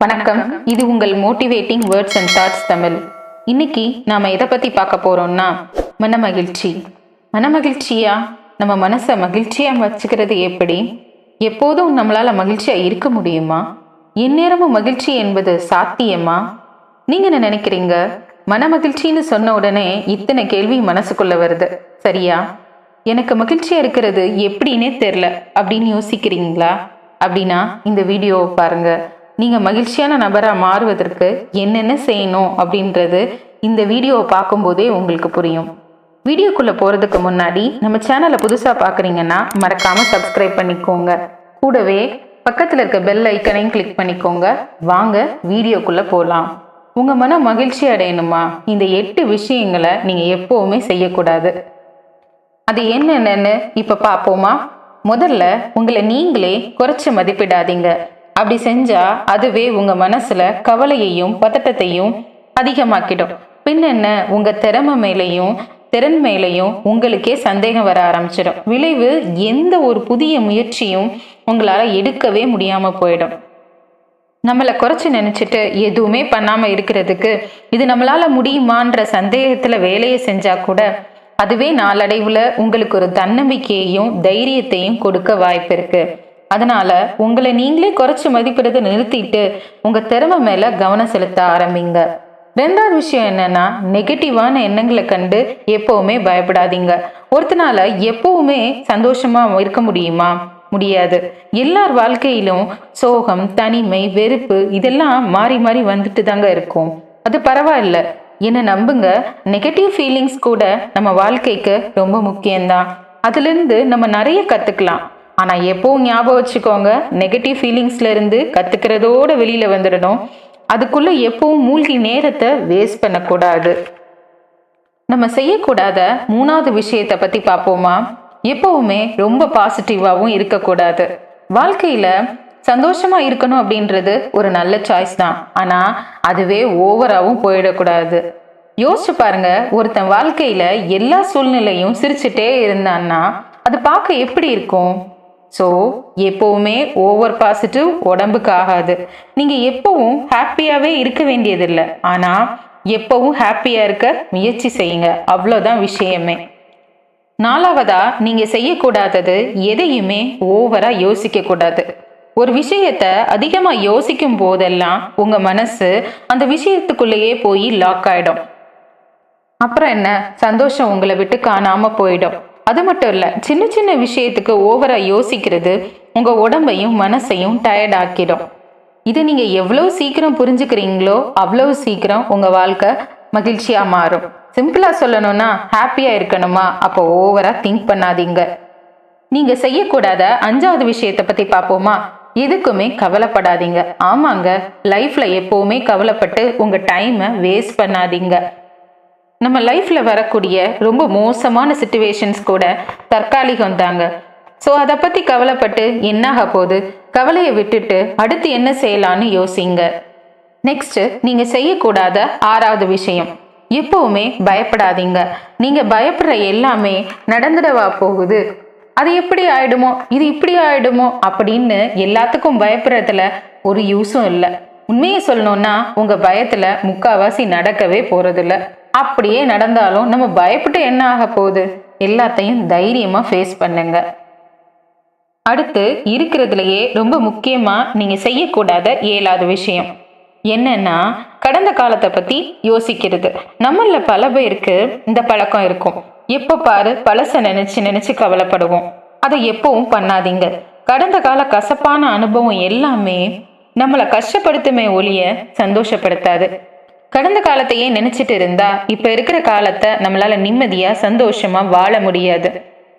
வணக்கம். இது உங்கள் motivating words and thoughts Tamil. இன்னைக்கு நாம எதை பத்தி பார்க்க போறோம்னா மனமகிழ்ச்சி. மனமகிழ்ச்சியா நம்ம மனசை மகிழ்ச்சியா வச்சுக்கிறது எப்படி? எப்போதும் நம்மளால மகிழ்ச்சியா இருக்க முடியுமா? எந்நேரமும் மகிழ்ச்சி என்பது சாத்தியமா? நீங்க என்ன நினைக்கிறீங்க? மனமகிழ்ச்சின்னு சொன்ன உடனே இத்தனை கேள்வி மனசுக்குள்ள வருது, சரியா? எனக்கு மகிழ்ச்சியா இருக்கிறது எப்படின்னே தெரில அப்படின்னு யோசிக்கிறீங்களா? அப்படின்னா இந்த வீடியோவை பாருங்க. நீங்க மகிழ்ச்சியான நபரா மாறுவதற்கு என்னென்ன செய்யணும் அப்படின்றது இந்த வீடியோவை பார்க்கும்போதே உங்களுக்கு புரியும். வீடியோக்குள்ள போறதுக்கு முன்னாடி நம்ம சேனலை புதுசா பாக்குறீங்கன்னா மறக்காம சப்ஸ்கிரைப் பண்ணிக்கோங்க. கூடவே பக்கத்துல இருக்க பெல் ஐக்கனையும் கிளிக் பண்ணிக்கோங்க. வாங்க வீடியோக்குள்ள போலாம். உங்க மன மகிழ்ச்சி அடையணுமா? இந்த 8 விஷயங்களை நீங்க எப்பவுமே செய்யக்கூடாது. அது என்னென்னு இப்ப பார்ப்போமா? முதல்ல உங்களை நீங்களே குறைச்சு மதிப்பிடாதீங்க. அப்படி செஞ்சா அதுவே உங்க மனசுல கவலையையும் பதட்டத்தையும் அதிகமாக்கிடும். பின் என்ன, உங்க திறன் மேலையும் உங்களுக்கே சந்தேகம் வர ஆரம்பிச்சிடும். விளைவு எந்த ஒரு புதிய முயற்சியும் உங்களால எடுக்கவே முடியாம போயிடும். நம்மளை குறைச்சு நினைச்சிட்டு எதுவுமே பண்ணாம இருக்கிறதுக்கு இது நம்மளால முடியுமான்ற சந்தேகத்துல வேலையை செஞ்சா கூட அதுவே நாளடைவுல உங்களுக்கு ஒரு தன்னம்பிக்கையையும் தைரியத்தையும் கொடுக்க வாய்ப்பு இருக்கு. அதனால உங்களை நீங்களே குறைச்சு மதிப்பிடுறதை நிறுத்திட்டு உங்க திறமை மேல கவனம் செலுத்த ஆரம்பிங்க. 2வது விஷயம் என்னன்னா, நெகட்டிவான எண்ணங்களை கண்டு எப்பவுமே பயப்படாதீங்க. ஒருத்தனால எப்பவுமே சந்தோஷமா இருக்க முடியுமா? முடியாது. எல்லார் வாழ்க்கையிலும் சோகம், தனிமை, வெறுப்பு இதெல்லாம் மாறி மாறி வந்துட்டு தாங்க இருக்கும். அது பரவாயில்ல, என்ன நம்புங்க. நெகட்டிவ் ஃபீலிங்ஸ் கூட நம்ம வாழ்க்கைக்கு ரொம்ப முக்கியம்தான். அதுல இருந்து நம்ம நிறைய கத்துக்கலாம். ஆனா எப்பவும் ஞாபகம் வச்சுக்கோங்க, நெகட்டிவ் ஃபீலிங்ஸ்ல இருந்து கத்துக்கிறதோட வெளியில வந்துடணும். அதுக்குள்ள எப்பவும் மூழ்கி நேரத்தை வேஸ்ட் பண்ணக்கூடாது. நம்ம செய்யக்கூடாத 3வது விஷயத்தை பத்தி பார்ப்போமா? எப்பவுமே ரொம்ப பாசிட்டிவாகவும் இருக்கக்கூடாது. வாழ்க்கையில சந்தோஷமா இருக்கணும் அப்படின்றது ஒரு நல்ல சாய்ஸ் தான். ஆனா அதுவே ஓவராகவும் போயிடக்கூடாது. யோசிச்சு பாருங்க, ஒருத்தன் வாழ்க்கையில எல்லா சூழ்நிலையும் சிரிச்சுட்டே இருந்தான்னா அது பார்க்க எப்படி இருக்கும்? ஸோ எப்பவுமே ஓவர் பாசிட்டிவ் உடம்புக்கு ஆகாது. நீங்க எப்பவும் ஹாப்பியாவே இருக்க வேண்டியதில்லை, ஆனா எப்பவும் ஹாப்பியா இருக்க முயற்சி செய்யுங்க. அவ்வளோதான் விஷயமே. 4வதா, நீங்க செய்யக்கூடாதது எதையுமே ஓவரா யோசிக்க கூடாது. ஒரு விஷயத்த அதிகமா யோசிக்கும் போதெல்லாம் உங்க மனசு அந்த விஷயத்துக்குள்ளேயே போய் லாக் ஆயிடும். அப்புறம் என்ன, சந்தோஷம் உங்களை விட்டு காணாம போயிடும். அது மட்டும் இல்ல, சின்ன சின்ன விஷயத்துக்கு ஓவரா யோசிக்கிறது உங்க உடம்பையும் மனசையும் டயர்ட் ஆக்கிடும். இது நீங்க எவ்வளவு சீக்கிரம் புரிஞ்சுக்கிறீங்களோ அவ்வளவு சீக்கிரம் உங்க வாழ்க்கை மகிழ்ச்சியா மாறும். சிம்பிளா சொல்லணும்னா, ஹாப்பியா இருக்கணுமா? அப்போ ஓவரா திங்க் பண்ணாதீங்க. நீங்க செய்யக்கூடாத 5வது விஷயத்தை பத்தி பார்ப்போமா? எதுக்குமே கவலைப்படாதீங்க. ஆமாங்க, லைஃப்ல எப்பவுமே கவலைப்பட்டு உங்க டைமை வேஸ்ட் பண்ணாதீங்க. நம்ம லைஃப்ல வரக்கூடிய ரொம்ப மோசமான சிச்சுவேஷன்ஸ் கூட தற்காலிகம் தாங்க. ஸோ அதை பத்தி கவலைப்பட்டு என்னாக போகுது? கவலையை விட்டுட்டு அடுத்து என்ன செய்யலான்னு யோசிங்க. நெக்ஸ்ட், நீங்க செய்யக்கூடாத 6வது விஷயம், எப்பவுமே பயப்படாதீங்க. நீங்க பயப்படுற எல்லாமே நடந்துடவா போகுது, அது எப்படி ஆயிடுமோ, இது இப்படி ஆயிடுமோ அப்படின்னு எல்லாத்துக்கும் பயப்படுறதுல ஒரு யூஸும் இல்லை. உண்மையை சொல்லணும்னா உங்க பயத்துல முக்காவாசி நடக்கவே போறதில்ல. அப்படியே நடந்தாலும் நம்ம பயப்பட்டு என்ன ஆக போகுது? எல்லாத்தையும் தைரியமா ஃபேஸ் பண்ணுங்க. அடுத்து இருக்கிறதுலயே ரொம்ப முக்கியமா நீங்க செய்யக்கூடாத 7வது விஷயம் என்னன்னா, கடந்த காலத்தை பத்தி யோசிக்கிறது. நம்மள பல பேருக்கு இந்த பழக்கம் இருக்கும். எப்ப பாரு பழச நினைச்சு கவலைப்படுவோம். அதை எப்பவும் பண்ணாதீங்க. கடந்த கால கசப்பான அனுபவம் எல்லாமே நம்மளை கஷ்டப்படுத்துமே ஒழிய சந்தோஷப்படுத்தாது. கடந்த காலத்தையே நினைச்சிட்டு இருந்தா இப்ப இருக்கிற காலத்தை நம்மளால நிம்மதியா சந்தோஷமா வாழ முடியாது.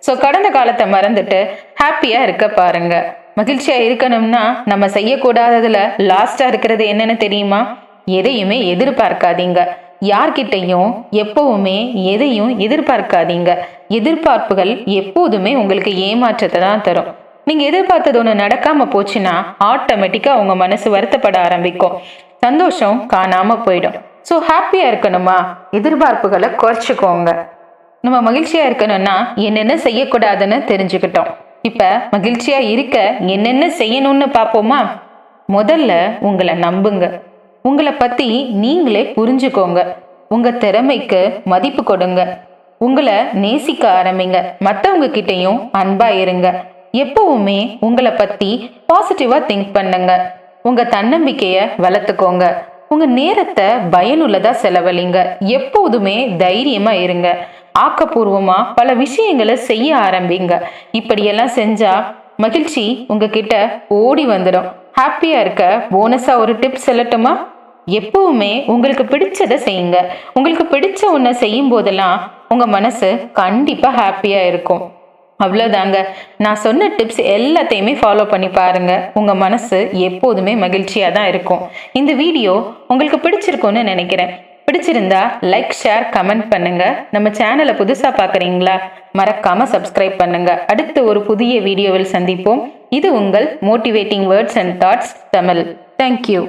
ஸோ கடந்த காலத்தை மறந்துட்டு ஹாப்பியா இருக்க பாருங்க. மகிழ்ச்சியா இருக்கணும்னா நம்ம செய்யக்கூடாததுல லாஸ்டா இருக்கிறது என்னன்னு தெரியுமா? எதையுமே எதிர்பார்க்காதீங்க. யார்கிட்டையும் எப்பவுமே எதையும் எதிர்பார்க்காதீங்க. எதிர்பார்ப்புகள் எப்போதுமே உங்களுக்கு ஏமாற்றத்தை தான் தரும். நீங்க எதிர்பார்த்தது ஒண்ணு நடக்காம போச்சுன்னா ஆட்டோமேட்டிக்கா உங்க மனசு வருத்தப்பட ஆரம்பிக்கும். சந்தோஷம் காணாம போயிடும். ஸோ ஹாப்பியா இருக்கணுமா? எதிர்பார்ப்புகளை குறைச்சிக்கோங்க. நம்ம மகிழ்ச்சியா இருக்கணும்னா என்னென்ன செய்யக்கூடாதுன்னு தெரிஞ்சுக்கிட்டோம். இப்ப மகிழ்ச்சியா இருக்க என்னென்ன செய்யணும்னு பார்ப்போமா? முதல்ல உங்களை நம்புங்க. உங்களை பத்தி நீங்களே புரிஞ்சுக்கோங்க. உங்க திறமைக்கு மதிப்பு கொடுங்க. உங்களை நேசிக்க ஆரம்பிங்க. மற்றவங்க கிட்டையும் அன்பா இருங்க. எப்பவுமே உங்களை பத்தி பாசிட்டிவா திங்க் பண்ணுங்க. உங்க தன்னம்பிக்கைய வளர்த்துக்கோங்க. உங்க நேரத்தை பயனுள்ளதா செலவழிங்க. எப்போதுமே தைரியமா இருங்க. ஆக்கப்பூர்வமா பல விஷயங்களை செய்ய ஆரம்பிங்க. இப்படியெல்லாம் செஞ்சா மகிழ்ச்சி உங்ககிட்ட ஓடி வந்துடும். ஹாப்பியா இருக்க போனஸா ஒரு டிப்ஸ் சொல்லட்டுமா? எப்பவுமே உங்களுக்கு பிடிச்சதை செய்யுங்க. உங்களுக்கு பிடிச்ச ஒன்றை செய்யும் போதெல்லாம் உங்க மனசு கண்டிப்பா ஹாப்பியா இருக்கும். அவ்வளோதாங்க. நான் சொன்ன டிப்ஸ் எல்லாத்தையுமே ஃபாலோ பண்ணி பாருங்க. உங்க மனசு எப்போதுமே மகிழ்ச்சியா தான் இருக்கும். இந்த வீடியோ உங்களுக்கு பிடிச்சிருக்கும்னு நினைக்கிறேன். பிடிச்சிருந்தா லைக், ஷேர், கமெண்ட் பண்ணுங்க. நம்ம சேனலை புதுசா பாக்குறீங்களா? மறக்காம சப்ஸ்கிரைப் பண்ணுங்க. அடுத்து ஒரு புதிய வீடியோவில் சந்திப்போம். இது உங்கள் motivating words and thoughts Tamil. Thank you.